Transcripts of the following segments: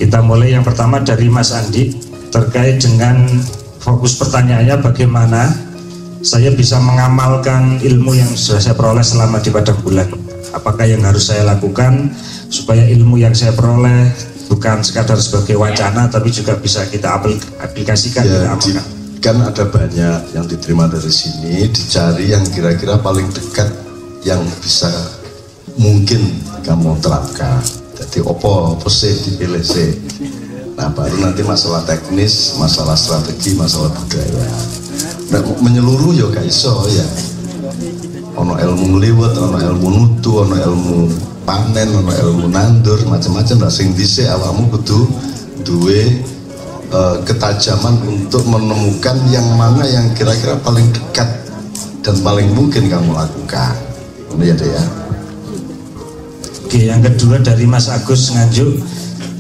Kita mulai yang pertama dari Mas Andi terkait dengan fokus pertanyaannya, bagaimana saya bisa mengamalkan ilmu yang sudah saya peroleh selama di Padang Bulan. Apakah yang harus saya lakukan supaya ilmu yang saya peroleh bukan sekadar sebagai wacana tapi juga bisa kita aplikasikan, ya, kita amalkan. Kan ada banyak yang diterima dari sini, dicari yang kira-kira paling dekat yang bisa mungkin kamu terapkan. Jadi opo sih dipilih sih. Nah baru nanti masalah teknis, masalah strategi, masalah budaya. Nah, menyeluruh ya gak iso ya. Ono ilmu ngliwet, ono ilmu nutu, ono ilmu panen, ono ilmu nandur, macam-macam lah. Sing dhisik awakmu kudu duwe ketajaman untuk menemukan yang mana yang kira-kira paling dekat dan paling mungkin kamu lakukan. Ini ya deh ya. Oke, yang kedua dari Mas Agus Nganjuk.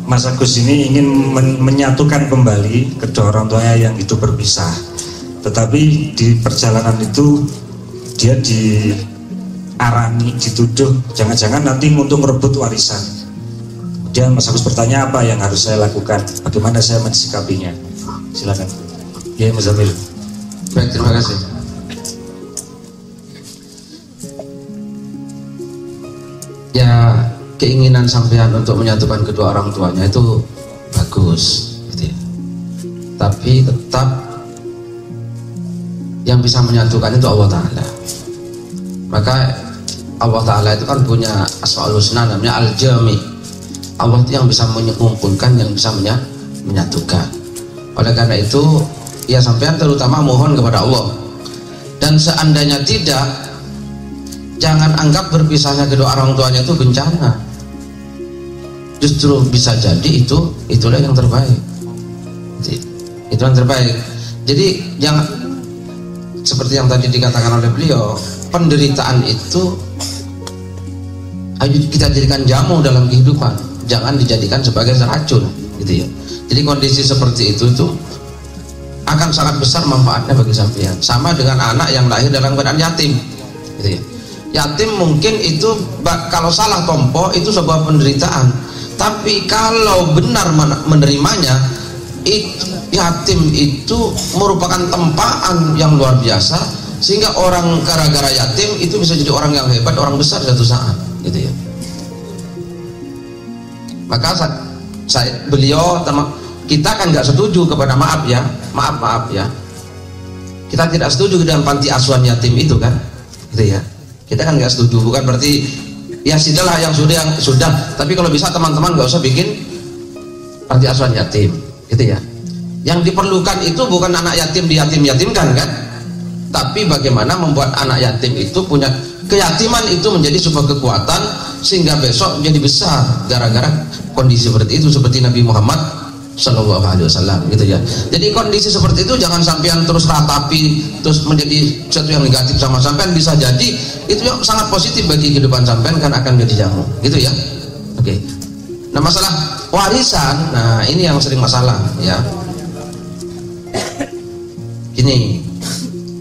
Mas Agus ini ingin menyatukan kembali kedua orang tuanya yang hidup berpisah. Tetapi di perjalanan itu dia diarani, dituduh jangan-jangan nanti untuk merebut warisan. Kemudian Mas Agus bertanya, apa yang harus saya lakukan? Bagaimana saya mensikapinya? Silakan. Ya, Mas Zamil. Baik, terima kasih. Ya, keinginan sampean untuk menyatukan kedua orang tuanya itu bagus, gitu ya. Tapi tetap yang bisa menyatukan itu Allah Ta'ala. Maka Allah Ta'ala itu kan punya Asmaul Husna, namanya Al-Jami. Allah itu yang bisa mengumpulkan, yang bisa menyatukan. Oleh karena itu, ya sampean terutama mohon kepada Allah. Dan seandainya tidak, jangan anggap berpisahnya kedua orang tuanya itu bencana. Justru bisa jadi itulah yang terbaik. Itu yang terbaik. Jadi jangan seperti yang tadi dikatakan oleh beliau, penderitaan itu ayo kita jadikan jamu dalam kehidupan, jangan dijadikan sebagai racun, gitu ya. Jadi kondisi seperti itu akan sangat besar manfaatnya bagi sampean. Sama dengan anak yang lahir dalam keadaan yatim, gitu ya. Yatim mungkin itu kalau salah tompo itu sebuah penderitaan, tapi kalau benar menerimanya, yatim itu merupakan tempaan yang luar biasa, sehingga orang gara-gara yatim itu bisa jadi orang yang hebat, orang besar suatu saat, gitu ya. Maka beliau, kita kan nggak setuju kepada maaf ya, kita tidak setuju dengan panti asuhan yatim itu kan, gitu ya. Kita kan nggak setuju, bukan berarti ya sudahlah yang sudah, tapi kalau bisa teman-teman nggak usah bikin panti asuhan yatim, gitu ya. Yang diperlukan itu bukan anak yatim diyatim-yatimkan kan, tapi bagaimana membuat anak yatim itu punya keyatiman itu menjadi sebuah kekuatan sehingga besok menjadi besar gara-gara kondisi seperti itu, seperti Nabi Muhammad Sallallahu Alaihi Wasallam, gitu ya. Jadi kondisi seperti itu jangan sampean terus ratapi terus menjadi sesuatu yang negatif sama sampean, bisa jadi itu yang sangat positif bagi kehidupan sampean, kan akan jadi jamu, gitu ya. Oke. Nah masalah warisan, nah ini yang sering masalah ya. Ini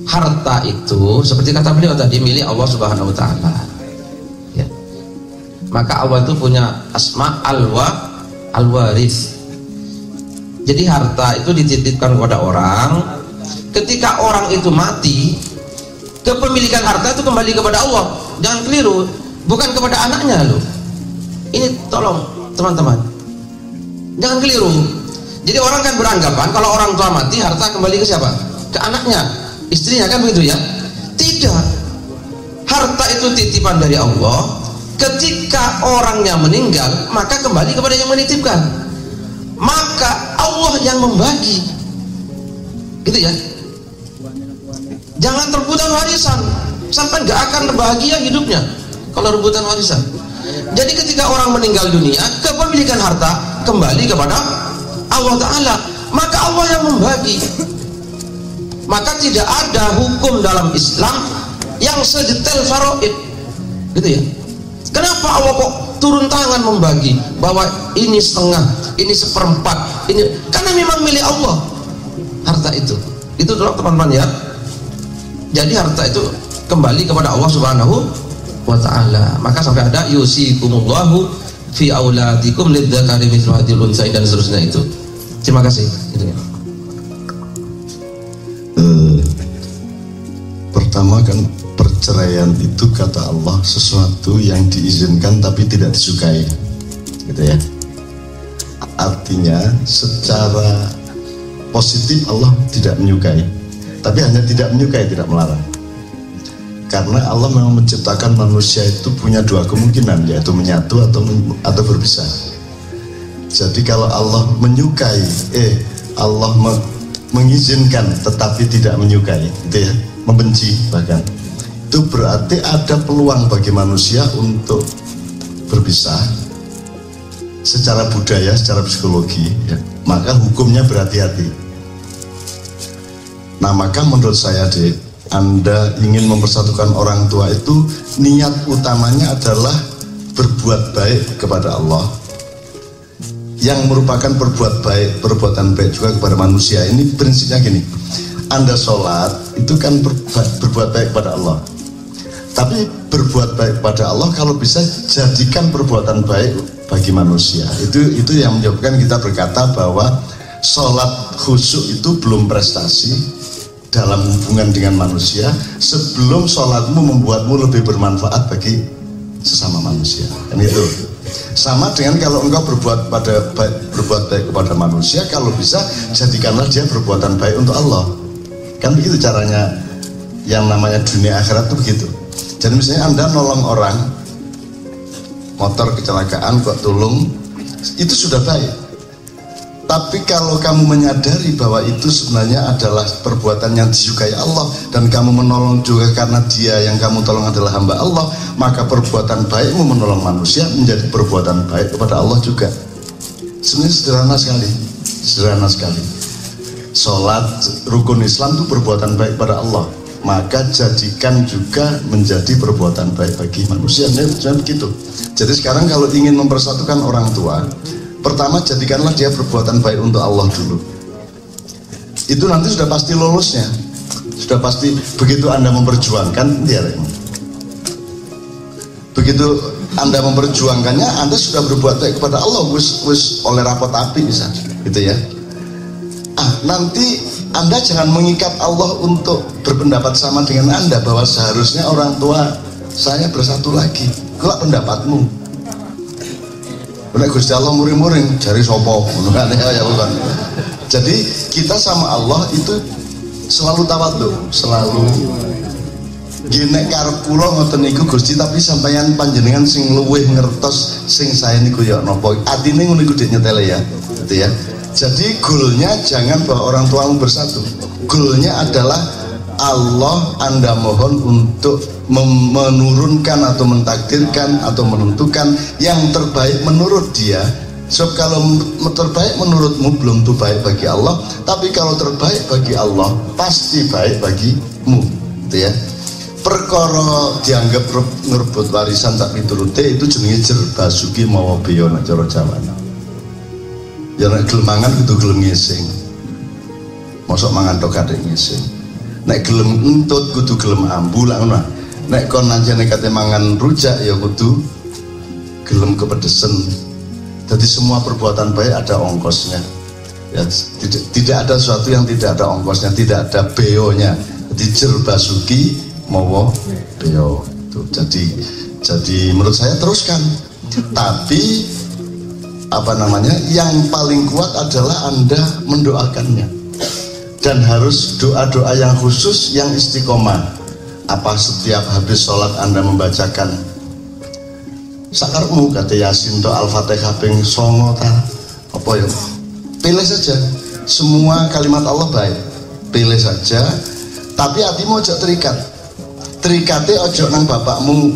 harta itu seperti kata beliau tadi milik Allah Subhanahu Wa Taala. Ya. Maka Allah itu punya asma al-waris. Jadi harta itu dititipkan kepada orang. Ketika orang itu mati, kepemilikan harta itu kembali kepada Allah. Jangan keliru, bukan kepada anaknya loh. Ini tolong teman-teman, jangan keliru. Jadi orang kan beranggapan kalau orang tua mati harta kembali ke siapa? Ke anaknya, istrinya, kan begitu ya? Tidak. Harta itu titipan dari Allah. Ketika orangnya meninggal, maka kembali kepada yang menitipkan. Maka Allah yang membagi, gitu ya. Jangan rebutan warisan, sampai nggak akan bahagia hidupnya kalau rebutan warisan. Jadi ketika orang meninggal dunia, kepemilikan harta kembali kepada Allah Ta'ala, maka Allah yang membagi. Maka tidak ada hukum dalam Islam yang sedetail faraid, gitu ya. Kenapa Allah kok turun tangan membagi bahwa ini setengah, ini seperempat, ini karena memang milik Allah harta itu. Itu tolong teman-teman ya. Jadi harta itu kembali kepada Allah Subhanahu wa Ta'ala. Maka sampai ada yusikumullahu fi auladikum lidzakari mithlu hadhil unsayain dan seterusnya itu. Terima kasih. Pertama kan perceraian itu kata Allah sesuatu yang diizinkan tapi tidak disukai, gitu ya. Artinya secara positif Allah tidak menyukai, tapi hanya tidak menyukai, tidak melarang. Karena Allah memang menciptakan manusia itu punya dua kemungkinan, yaitu menyatu atau berpisah. Jadi kalau Allah menyukai, Allah mengizinkan tetapi tidak menyukai, gitu ya, membenci bahkan, itu berarti ada peluang bagi manusia untuk berpisah secara budaya, secara psikologi, ya. Maka hukumnya berhati-hati. Nah, maka menurut saya, Dek, Anda ingin mempersatukan orang tua itu niat utamanya adalah berbuat baik kepada Allah, yang merupakan perbuatan baik juga kepada manusia. Ini prinsipnya gini, Anda sholat itu kan berbuat baik kepada Allah, tapi berbuat baik kepada Allah kalau bisa jadikan perbuatan baik bagi manusia. Itu yang menyebabkan kita berkata bahwa sholat khusyuk itu belum prestasi dalam hubungan dengan manusia sebelum sholatmu membuatmu lebih bermanfaat bagi sesama manusia. Dan itu sama dengan kalau engkau berbuat baik kepada manusia, kalau bisa jadikanlah dia perbuatan baik untuk Allah. Kan begitu caranya, yang namanya dunia akhirat itu begitu. Jadi misalnya Anda nolong orang motor kecelakaan kok tolong, itu sudah baik. Tapi kalau kamu menyadari bahwa itu sebenarnya adalah perbuatan yang disukai Allah, dan kamu menolong juga karena dia yang kamu tolong adalah hamba Allah, maka perbuatan baikmu menolong manusia menjadi perbuatan baik kepada Allah juga. Sebenarnya sederhana sekali. Sholat rukun Islam itu perbuatan baik kepada Allah, maka jadikan juga menjadi perbuatan baik bagi manusia. Jangan begitu. Jadi sekarang kalau ingin mempersatukan orang tua, pertama jadikanlah dia perbuatan baik untuk Allah dulu. Itu nanti sudah pasti lolusnya. Sudah pasti begitu Anda memperjuangkan dia. Begitu Anda memperjuangkannya, Anda sudah berbuat baik kepada Allah, wis oleh rapot api bisa, gitu ya. Nanti Anda jangan mengikat Allah untuk berpendapat sama dengan Anda bahwa seharusnya orang tua saya bersatu lagi. Kelak pendapatmu. Nek Gusti Allah muring-muring jari sopo, ya bukan. Jadi kita sama Allah itu selalu tawadhu, selalu gene karep kula ngoten niku Gusti, tapi sampeyan panjenengan sing luwih ngertos sing saya niku ya napa. Atine ngono iku dik nyetele ya. Gitu ya. Jadi goalnya jangan bahwa orang tuamu bersatu. Goalnya adalah Allah Anda mohon untuk menurunkan atau mentakdirkan atau menentukan yang terbaik menurut dia. Sebab kalau terbaik menurutmu belum tentu baik bagi Allah, tapi kalau terbaik bagi Allah pasti baik bagimu, gitu ya. Perkara dianggap ngerebut warisan tak piturute itu jenenge jer basuki mawa beya nek cara Jawane. Ya nek gelem mangan kudu gelem ngising. Mosok mangan tok kadek ngising. Nek gelem untut kudu gelem ambu lah ngono. Nek kon anjene kate mangan rujak ya kudu gelem kepedesen. Jadi semua perbuatan baik ada ongkosnya. Ya, tidak ada sesuatu yang tidak ada ongkosnya, tidak ada beonya. Jadi jer basuki mawa beo. Jadi menurut saya teruskan. Tapi yang paling kuat adalah Anda mendoakannya. Dan harus doa-doa yang khusus, yang istiqomah. Apa setiap habis sholat Anda membacakan sakarmu kata Yasin to Al-Fatihah ping 9 ta apa ya, pilih saja. Semua kalimat Allah baik, pilih saja. Tapi hatimu ojo terikat. Terikate ojo nang bapakmu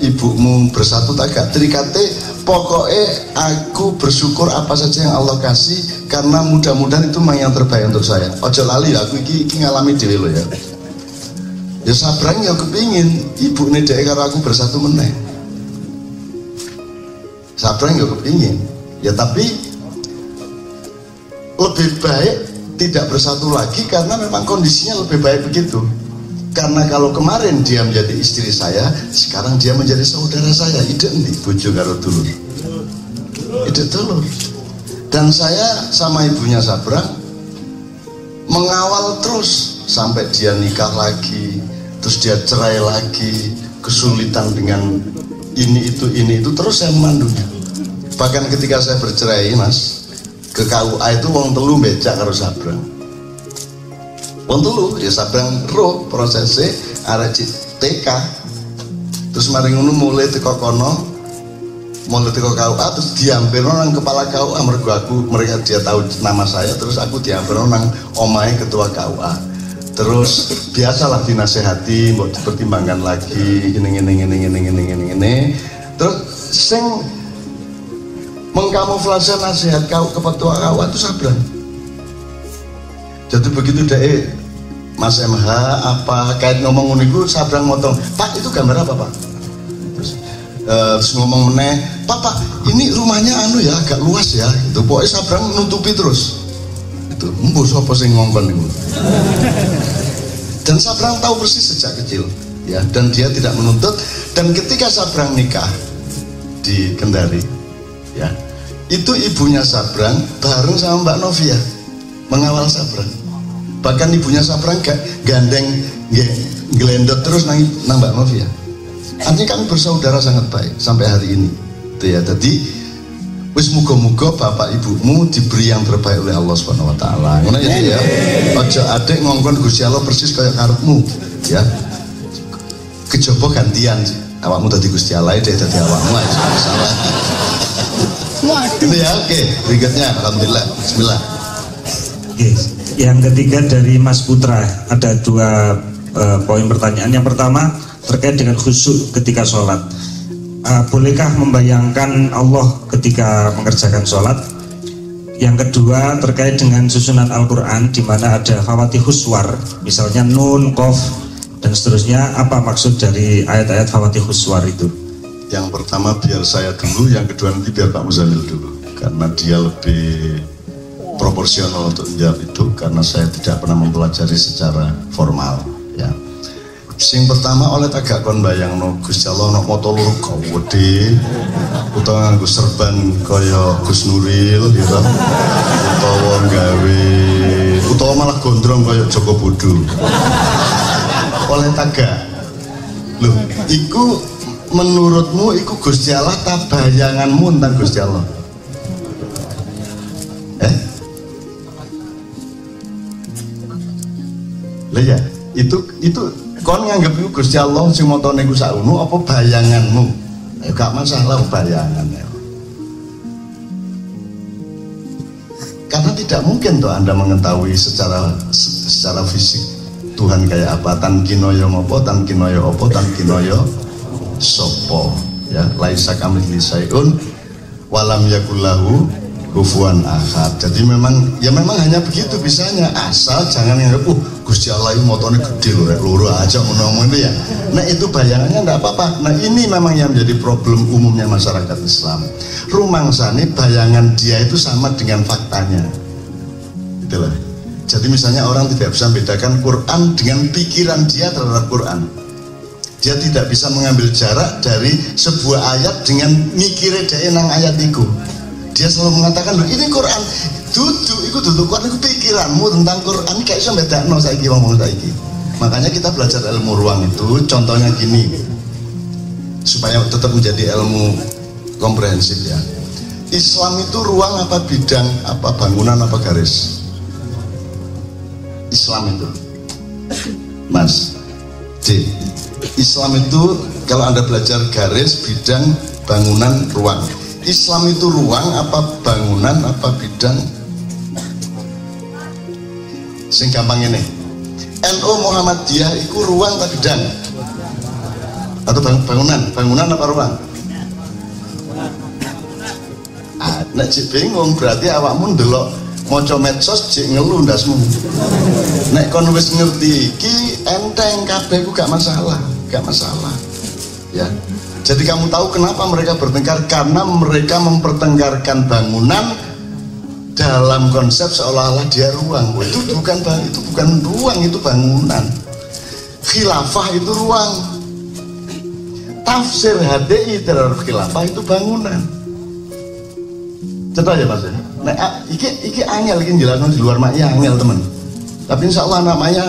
ibumu bersatu tagak. Terikate pokoknya aku bersyukur apa saja yang Allah kasih, karena mudah-mudahan itu memang yang terbaik untuk saya. Ojo lali aku iki ngalami dhewe lho ya. Ya sabrang ya kepingin ibu nih dek karo aku bersatu meneh. Sabrang ya kepingin. Ya tapi lebih baik tidak bersatu lagi karena memang kondisinya lebih baik begitu. Karena kalau kemarin dia menjadi istri saya, sekarang dia menjadi saudara saya. Ide nih bojo karo dulur. Idik dulur. Dan saya sama ibunya Sabrang mengawal terus sampai dia nikah lagi, terus dia cerai lagi, kesulitan dengan ini itu terus saya memandunya. Bahkan ketika saya bercerai Mas, ke KUA itu wong telu becak karo Sabrang. Wong telu ya Sabrang roh prosesnya arek TK. Terus mari ngono mulai teko kono, mulai teko KUA terus diampirno nang kepala KUA mereka dia tahu nama saya, terus aku diampirno nang omahe ketua KUA. Terus biasalah dinasehati, mau dipertimbangkan lagi ini. Terus sing mengkamuflase nasihat kau ketua KUA itu Sabrang. Jadi begitu deh Mas MH apa kait ngomong uniku Sabrang motong, Pak itu gambar apa Pak? Terus ngomong meneh, Pak ini rumahnya anu ya agak luas ya, itu pokoknya Sabrang nutupi terus. Itu mbus apa sing ngongkon itu. Dan Sabrang tahu persis sejak kecil, ya, dan dia tidak menuntut. Dan ketika Sabrang nikah di Kendari, ya, itu ibunya Sabrang bareng sama Mbak Novia mengawal Sabrang. Bahkan ibunya Sabrang gandeng gelendot terus nang Mbak Novia. Artinya kami bersaudara sangat baik sampai hari ini. Itu ya. Jadi wis muga-muga bapak ibumu diberi yang terbaik oleh Allah Subhanahu wa taala. Ngono ya. Aja adek ngongkon Gusti Allah persis kayak karepmu, ya. Kejaba gantian awakmu dadi Gusti Allah, dek dadi awakmu aja salah. Ini ya, oke. Berikutnya alhamdulillah. Bismillah. Oke. Yang ketiga dari Mas Putra, ada dua poin pertanyaan. Yang pertama terkait dengan khusyuk ketika sholat. Bolehkah membayangkan Allah ketika mengerjakan sholat? Yang kedua terkait dengan susunan Al-Quran di mana ada Fawatihus Suwar, misalnya Nun, Qaf dan seterusnya. Apa maksud dari ayat-ayat Fawatihus Suwar itu? Yang pertama biar saya dulu, yang kedua nanti biar Pak Muzamil dulu, karena dia lebih proporsional untuk menjawab itu, karena saya tidak pernah mempelajari secara formal, ya. Sing pertama oleh tagak kon bayangno Gusti Allah ana moto loro gede utawa nganggo serban kaya Gus Nuril gitu, utawa malah gondrong kaya Joko Bodo. Oleh tagak lho, iku menurutmu iku Gusti Allah ta bayanganmu tentang Gusti Allah? Lah ya, itu kon nganggep iku Gusti Allah sing motone iku sakmono apa bayanganmu? Ya gak masalah bayangan ya. Karena tidak mungkin tuh Anda mengetahui secara fisik Tuhan kayak apa, tan kinoyo ngopo, tan kinoyo opo, tan kinoyo sopo, ya. Laisa kamitslihi syai'un walam yakullahu kufuwan ahad. Jadi memang hanya begitu bisanya, asal jangan nganggep Gusti Allah itu motone gede loro aja ngomong itu ya. Nah itu bayangannya enggak apa-apa. Nah ini memang yang menjadi problem umumnya masyarakat Islam. Rumangsane bayangan dia itu sama dengan faktanya. Itulah. Jadi misalnya orang tidak bisa membedakan Quran dengan pikiran dia terhadap Quran. Dia tidak bisa mengambil jarak dari sebuah ayat dengan mikirnya dia nang ayat itu. Dia selalu mengatakan, loh ini Quran, duduk Quran, itu pikiranmu tentang Quran kayak iso bedakno saiki ngomong saiki. Makanya kita belajar ilmu ruang itu, contohnya gini, supaya tetap menjadi ilmu komprehensif ya. Islam itu ruang apa bidang, apa bangunan, apa garis? Islam itu, Mas D. Islam itu kalau Anda belajar garis, bidang, bangunan, ruang. Islam itu ruang apa bangunan apa bidang? Sing gampang ini. NU Muhammadiyah itu ruang atau bidang? Atau bangunan apa ruang? Nek cik bingung berarti awakmu ndelok maca medsos cik ngeluh ndasmu. Nek kon wis ngerti iki enteng kabeh ku gak masalah. Ya. Jadi kamu tahu kenapa mereka bertengkar? Karena mereka mempertengkarkan bangunan dalam konsep seolah-olah dia ruang. Itu bukan ruang, itu bangunan. Khilafah itu ruang. Tafsir HDI terhadap khilafah itu bangunan. Cetok ya Mas. Nek iki angel iki jelasno di luar maknya angel teman. Tapi insyaallah anak maknya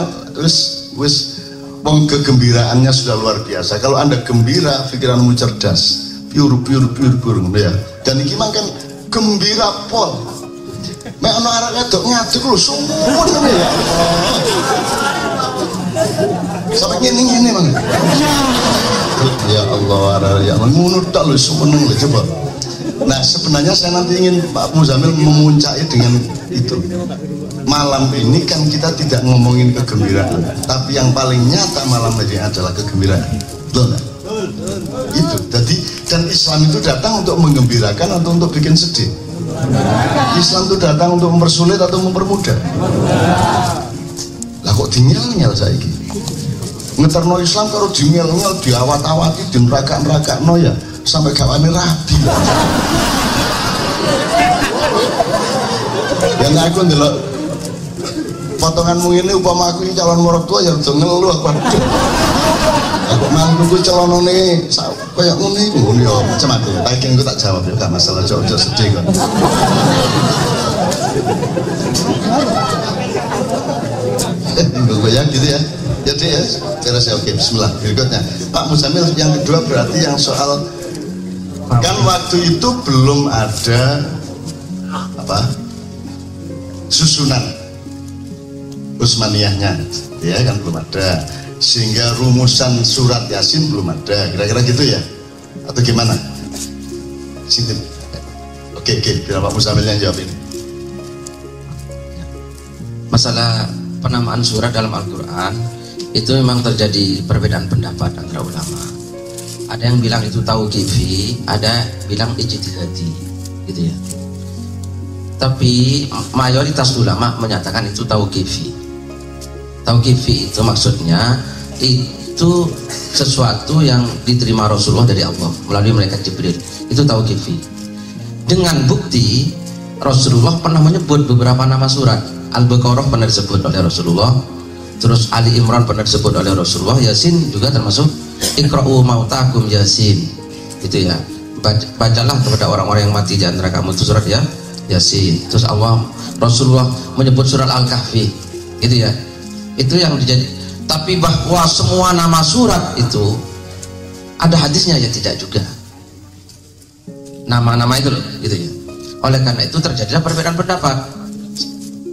wis wong kegembiraannya sudah luar biasa. Kalau Anda gembira, pikiranmu cerdas. Pure ya. Dan iki mangken gembira pol. Mek ana arek wedok ngaduk lho sumpun ya. Sampai ngene Mang. Ya Allah, ya Allah, ngono tok lho seneng lho coba. Nah, sebenarnya saya nanti ingin Pak Muzamil memuncaki dengan itu. Malam ini kan kita tidak ngomongin kegembiraan, tapi yang paling nyata malam ini adalah kegembiraan. Betul nggak? Itu. Jadi dan Islam itu datang untuk menggembirakan atau untuk bikin sedih? Islam itu datang untuk mempersulit atau mempermudah? Lah kok dinyel-nyel saiki? Ngeterno Islam karo dingel-ngel diawat-awati dinraka-nrakakno ya sampai gawane rabi. Yang aku ndelok potonganmu ini upama aku ini calon mertua ya rada ngelu aku. Aku mantuku celonone kaya ngene iku ya macam-macam. Bagian aku tak jawab ya gak masalah, ojo sedih kok. Ya gitu ya. Jadi ya, terus ya oke, bismillah. Berikutnya, Pak Muzamil yang kedua berarti yang soal kan waktu itu belum ada apa susunan Utsmaniyahnya, ya kan belum ada, sehingga rumusan surat Yasin belum ada, kira-kira gitu ya, atau gimana? Sini, oke, biar Pak Muzamil yang jawab ini. Masalah penamaan surat dalam Al-Quran itu memang terjadi perbedaan pendapat antara ulama. Ada yang bilang itu tauqifi, ada bilang ijtihadi, gitu ya. Tapi mayoritas ulama menyatakan itu tauqifi. Tauqifi itu maksudnya itu sesuatu yang diterima Rasulullah dari Allah melalui malaikat Jibril. Itu tauqifi. Dengan bukti Rasulullah pernah menyebut beberapa nama surat. Al-Baqarah pernah disebut oleh Rasulullah, terus Ali Imran pernah disebut oleh Rasulullah, Yasin juga termasuk. Iqra'u mautakum Yasin, gitu ya. Bacalah kepada orang-orang yang mati di antara kamu itu surat ya Yasin. Terus Rasulullah menyebut surat Al-Kahfi, gitu ya. Itu yang dijadi. Tapi bahwa semua nama surat itu ada hadisnya ya tidak juga. Nama-nama itu loh, gitu ya. Oleh karena itu terjadilah perbedaan pendapat.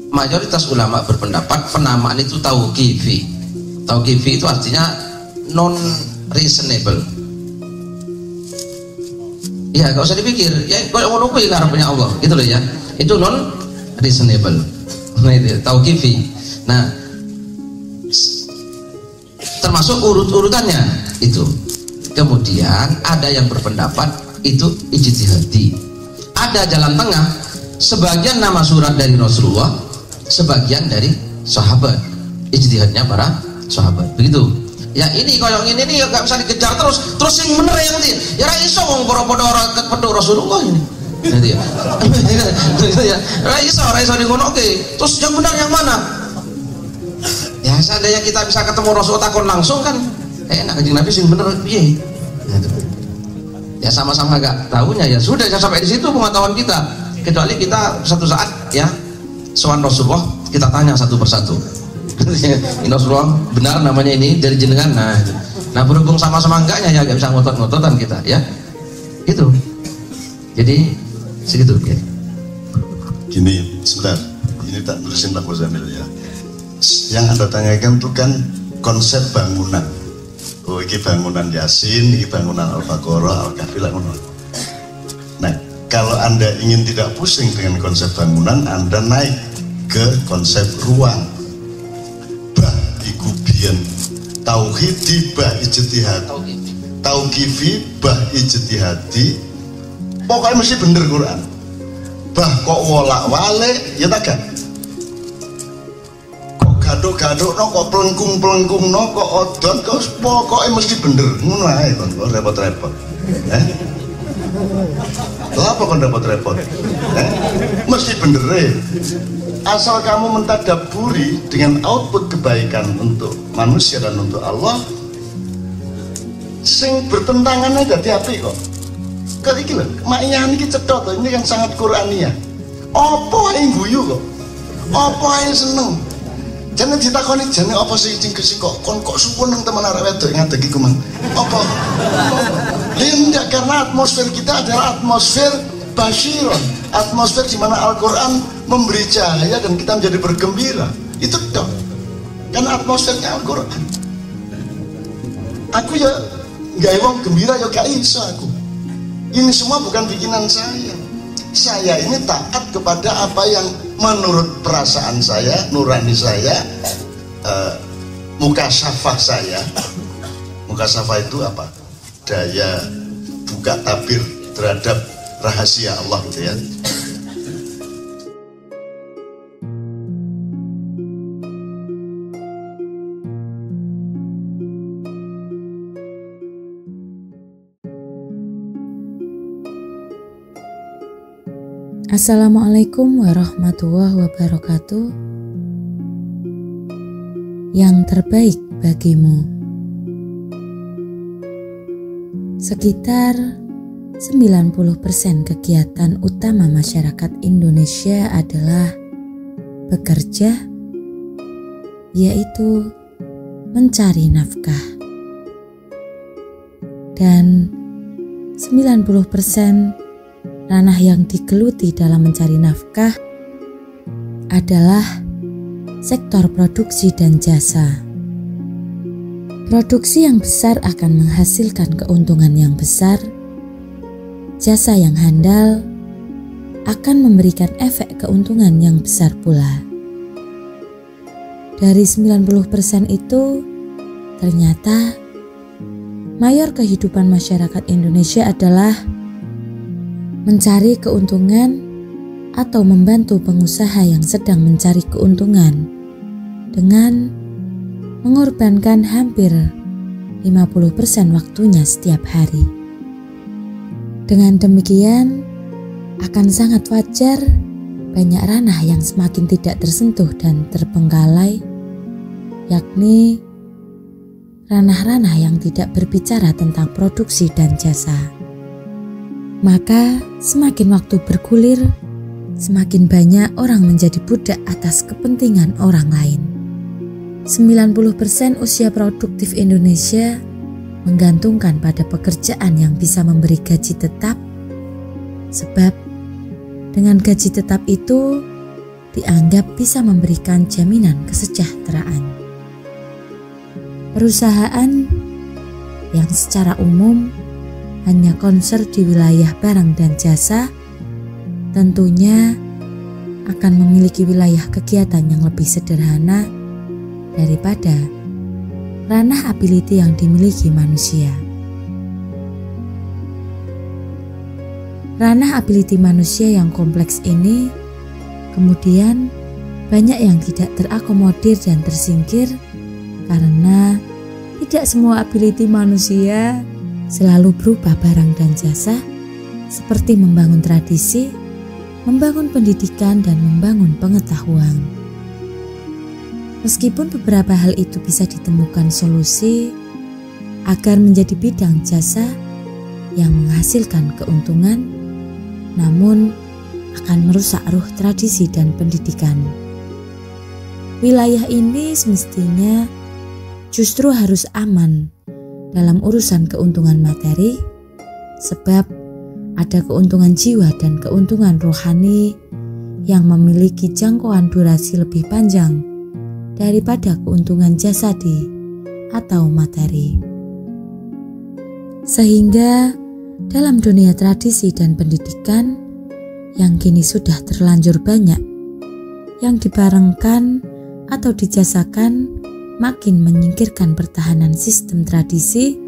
Mayoritas ulama berpendapat penamaan itu tauqifi. Tauqifi itu artinya non reasonable. Ya gak usah dipikir. Ya kalau ngono kuwi karepnya Allah, gitu loh ya. Itu non reasonable. Nah itu tauqifi. Nah termasuk urut-urutannya itu. Kemudian ada yang berpendapat itu ijtihadi. Ada jalan tengah. Sebagian nama surat dari Rasulullah, sebagian dari sahabat, ijtihadnya para sahabat, begitu ya. Ini kalau ini ya gak bisa dikejar terus yang bener yang nanti ya raiso ngomong podo-podo Rasulullah ini nanti ya raiso digonoke terus yang benar yang mana ya. Seandainya kita bisa ketemu Rasulullah takon langsung kan enak, kanjeng Nabi sing bener piye ya, sama-sama gak tahunya ya sudah sampai di situ pengetahuan kita. Kecuali kita satu saat ya soal Rasulullah kita tanya satu persatu. Ini Rasulullah benar namanya ini dari jenengan. Nah berhubung sama-sama enggaknya ya gak bisa ngotot-ngototan kita ya. Itu. Jadi segitu ya. Gini, sebentar. Ini tak tulisin Pak Muzamil ya. Yang Anda tanyakan itu kan konsep bangunan. Oh, ini bangunan Yasin, ini bangunan Al-Baqarah, Al-Kahfi lah. Nah, kalau Anda ingin tidak pusing dengan konsep bangunan, Anda naik ke konsep ruang. Bah iku biyen tauhidi bah ijtihad. Tauqifi bah ijtihadi. Pokoknya mesti bener Quran. Bah kok wolak-walik ya tak gak? Kok gaduk-gadukno, kok pelengkung-pelengkungno, kok odon, kok pokoknya mesti bener. Ngono ae kon, repot-repot. Apa kon repot-repot? Mesti bener asal kamu mentadaburi dengan output kebaikan untuk manusia dan untuk Allah, sing bertentangan aja hati kok. Kali iki lho, makian iki cetha to, ini kan sangat Qur'aniyah. Apa ae guyu kok? Apa ae seneng? Jane ditakoni jane apa sih sing kok kok suweneng temen arek wedok ngadeg iku mang. Apa? Linda, karena atmosfer kita adalah atmosfer basyiron, atmosfer di mana Al-Qur'an memberi cahaya dan kita menjadi bergembira. Itu dong. Karena atmosfernya Al-Qur'an. Aku ya gak wong gembira ya gak iso aku. Ini semua bukan bikinan saya. Saya ini taat kepada apa yang menurut perasaan saya, nurani saya, mukasyafah saya. Mukasyafah itu apa? Daya buka tabir terhadap rahasia Allah gitu ya. Assalamualaikum warahmatullahi wabarakatuh. Yang terbaik bagimu. Sekitar 90% kegiatan utama masyarakat Indonesia adalah bekerja, yaitu mencari nafkah. Dan 90% ranah yang digeluti dalam mencari nafkah adalah sektor produksi dan jasa. Produksi yang besar akan menghasilkan keuntungan yang besar. Jasa yang handal akan memberikan efek keuntungan yang besar pula. Dari 90% itu, ternyata mayor kehidupan masyarakat Indonesia adalah mencari keuntungan atau membantu pengusaha yang sedang mencari keuntungan dengan mengorbankan hampir 50% waktunya setiap hari. Dengan demikian, akan sangat wajar banyak ranah yang semakin tidak tersentuh dan terbengkalai, yakni ranah-ranah yang tidak berbicara tentang produksi dan jasa. Maka semakin waktu bergulir, semakin banyak orang menjadi budak atas kepentingan orang lain. 90% usia produktif Indonesia menggantungkan pada pekerjaan yang bisa memberi gaji tetap, sebab dengan gaji tetap itu dianggap bisa memberikan jaminan kesejahteraan. Perusahaan yang secara umum hanya konser di wilayah barang dan jasa, tentunya akan memiliki wilayah kegiatan yang lebih sederhana daripada ranah ability yang dimiliki manusia. Ranah ability manusia yang kompleks ini kemudian banyak yang tidak terakomodir dan tersingkir karena tidak semua ability manusia selalu berupa barang dan jasa, seperti membangun tradisi, membangun pendidikan, dan membangun pengetahuan. Meskipun beberapa hal itu bisa ditemukan solusi agar menjadi bidang jasa yang menghasilkan keuntungan, namun akan merusak ruh tradisi dan pendidikan. Wilayah ini semestinya justru harus aman dalam urusan keuntungan materi, sebab ada keuntungan jiwa dan keuntungan rohani yang memiliki jangkauan durasi lebih panjang daripada keuntungan jasadi atau materi. Sehingga dalam dunia tradisi dan pendidikan yang kini sudah terlanjur banyak, yang dibarengkan atau dijasakan makin menyingkirkan pertahanan sistem tradisi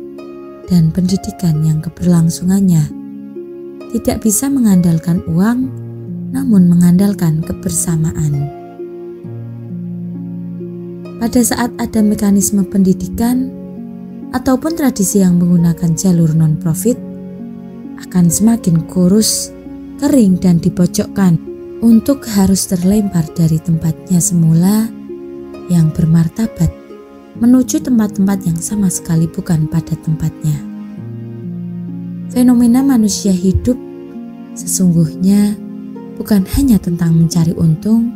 dan pendidikan yang keberlangsungannya tidak bisa mengandalkan uang, namun mengandalkan kebersamaan. Pada saat ada mekanisme pendidikan ataupun tradisi yang menggunakan jalur non-profit, akan semakin kurus, kering, dan dipojokkan untuk harus terlempar dari tempatnya semula yang bermartabat menuju tempat-tempat yang sama sekali bukan pada tempatnya. fenomena manusia hidup sesungguhnya bukan hanya tentang mencari untung,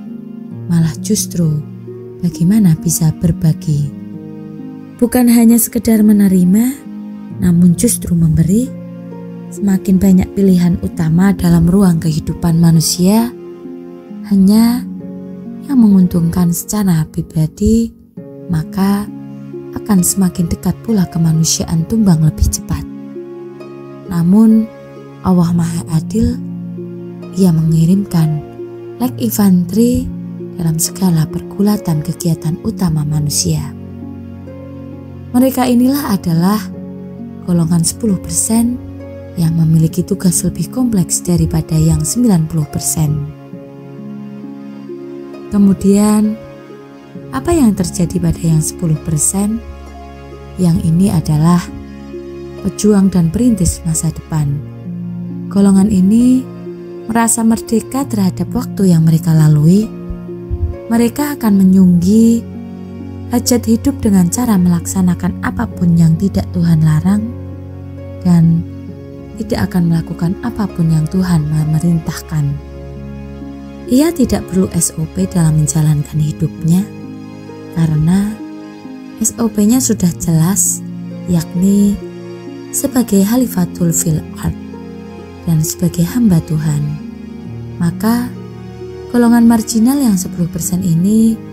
malah justru bagaimana bisa berbagi. Bukan hanya sekedar menerima, namun justru memberi. Semakin banyak pilihan utama dalam ruang kehidupan manusia, hanya yang menguntungkan secara pribadi, maka akan semakin dekat pula kemanusiaan tumbang lebih cepat. Namun Allah Maha Adil, Ia mengirimkan like infantry dalam segala pergulatan kegiatan utama manusia. Mereka inilah adalah golongan 10% yang memiliki tugas lebih kompleks daripada yang 90%. Kemudian, apa yang terjadi pada yang 10%? Yang ini adalah pejuang dan perintis masa depan. Golongan ini merasa merdeka terhadap waktu yang mereka lalui. Mereka akan menyunggi hajat hidup dengan cara melaksanakan apapun yang tidak Tuhan larang dan tidak akan melakukan apapun yang Tuhan memerintahkan. Ia tidak perlu SOP dalam menjalankan hidupnya karena SOP-nya sudah jelas, yakni sebagai Khalifatul fil ard dan sebagai hamba Tuhan. Maka golongan marginal yang 10% ini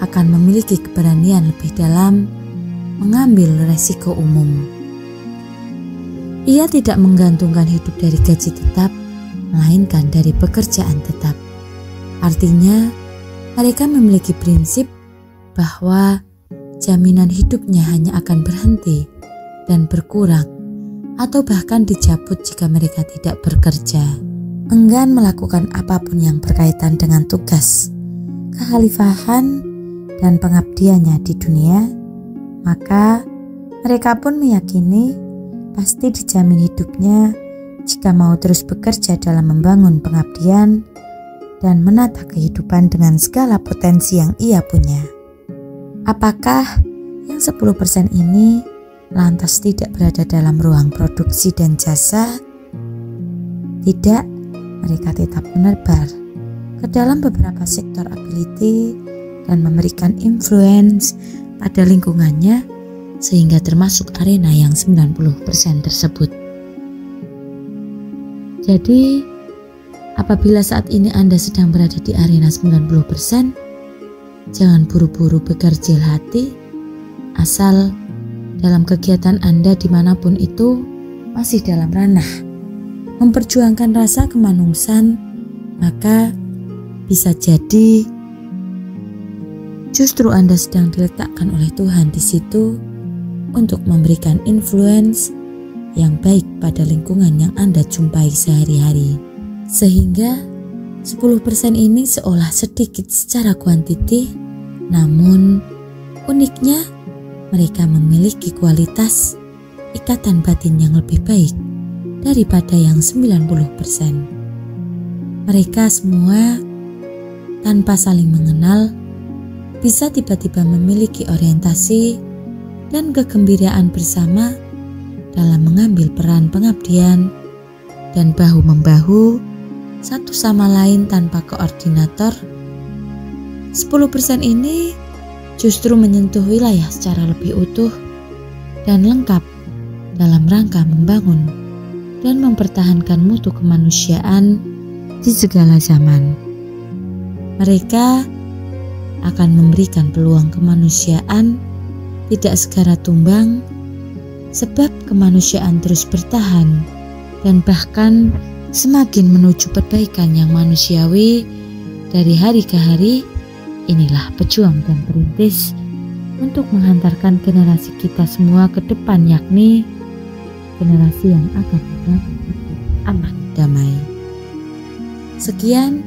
akan memiliki keberanian lebih dalam mengambil resiko umum. Ia tidak menggantungkan hidup dari gaji tetap, melainkan dari pekerjaan tetap. Artinya, mereka memiliki prinsip bahwa jaminan hidupnya hanya akan berhenti dan berkurang atau bahkan dicabut jika mereka tidak bekerja. Enggan melakukan apapun yang berkaitan dengan tugas, kekhalifahan, dan pengabdiannya di dunia, maka mereka pun meyakini pasti dijamin hidupnya jika mau terus bekerja dalam membangun pengabdian dan menata kehidupan dengan segala potensi yang ia punya. Apakah yang 10% ini lantas tidak berada dalam ruang produksi dan jasa? Tidak, mereka tetap menebar ke dalam beberapa sektor ability dan memberikan influence pada lingkungannya sehingga termasuk arena yang 90% tersebut. Jadi, apabila saat ini Anda sedang berada di arena 90%, jangan buru-buru berkerdil hati, asal dalam kegiatan Anda dimanapun itu masih dalam ranah memperjuangkan rasa kemanungsan, maka bisa jadi justru Anda sedang diletakkan oleh Tuhan di situ untuk memberikan influence yang baik pada lingkungan yang Anda jumpai sehari-hari. Sehingga 10% ini seolah sedikit secara kuantiti, namun uniknya mereka memiliki kualitas ikatan batin yang lebih baik daripada yang 90%. Mereka semua tanpa saling mengenal bisa tiba-tiba memiliki orientasi dan kegembiraan bersama dalam mengambil peran pengabdian dan bahu-membahu satu sama lain tanpa koordinator. 10% ini justru menyentuh wilayah secara lebih utuh dan lengkap dalam rangka membangun dan mempertahankan mutu kemanusiaan di segala zaman. Mereka akan memberikan peluang kemanusiaan tidak segera tumbang, sebab kemanusiaan terus bertahan dan bahkan semakin menuju perbaikan yang manusiawi dari hari ke hari. Inilah pejuang dan perintis untuk menghantarkan generasi kita semua ke depan, yakni generasi yang akan membangun aman damai. Sekian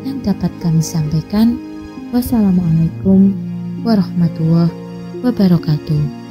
yang dapat kami sampaikan. Wassalamualaikum warahmatullahi wabarakatuh.